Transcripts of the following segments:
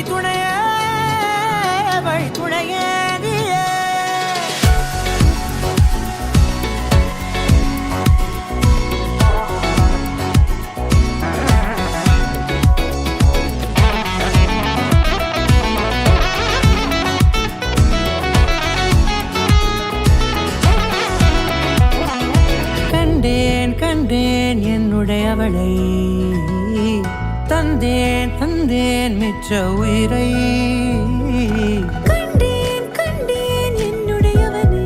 வழித்துணையே வழித்துணையே கண்டேன் என்னுடையவளை தந்தேன் தந்தேன் மிச்ச உயிரை கண்டேன் கண்டேன் என்னுடையவனை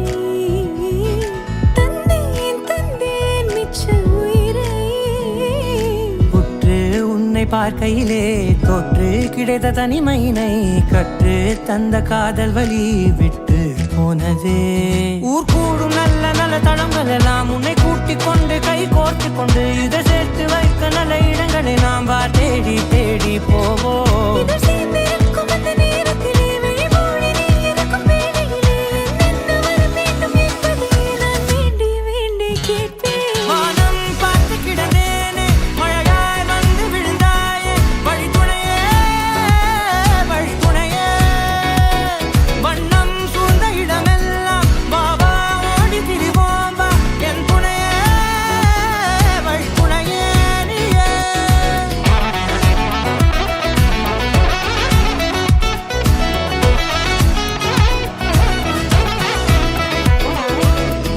தந்தேன் தந்தேன் மிச்ச உயிரை உற்று உன்னை பார்க்கையிலே தொற்று கிடைத்த தனிமையினை கற்று தந்த காதல் வழி விட்டு போனதே ஊர் கூடும் நல்ல நல்ல தளங்கள் எல்லாம் உன்னை கூட்டிக் கொண்டு கை கோர்த்து கொண்டு இதை சேர்த்து வைக்க நல்ல இடங்களை நாம் தேடி தேடி போவோம்.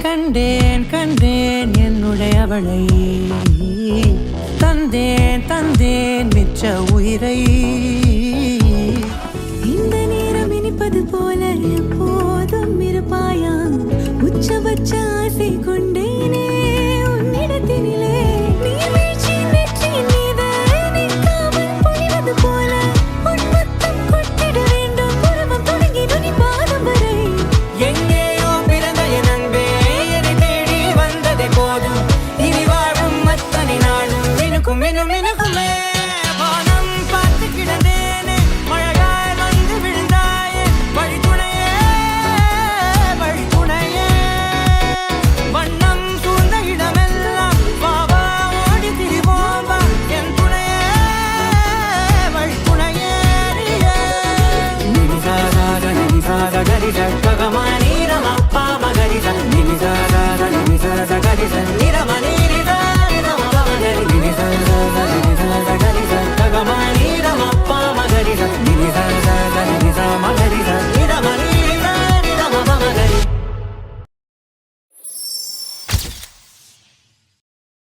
கண்டேன் கண்டேன் என்னுடையவளை தந்தேன் தந்தேன் மிச்ச உயிரை இந்த நேரம் இனிப்பது போல எப்போதும் இருப்பாயா உச்சபட்ச ஆசை கொண்டேனே உன்னிடத்தினிலே நீர்வீழ்ச்சி நெற்றியின் மீது நிற்காமல் பொழிவது போல உன் முத்தம் கொட்டிட வேண்டும் உருவம் தொடங்கி நுனி பாதம் வரை எங்கேயோ பிறந்த என் அன்பே என்னை தேடி வந்ததே போதும் இனி வாழும் அத்தனை நாளும் மினுக்கும் மினும் மினுக்குமே வானம் பார்த்து கிடந்தேனே மழையாய் வந்து விழுந்தாயே வழித்துணையே வழித்துணையே வண்ணம் சூழ்ந்த இடமெல்லாம் வாவா ஓடி திரிவோம் வா என் துணையே வழித்துணையே நினிசார நினிசார கரிச ககமா நீரமப்பா மகரிச நினிசார நினிசார கரிச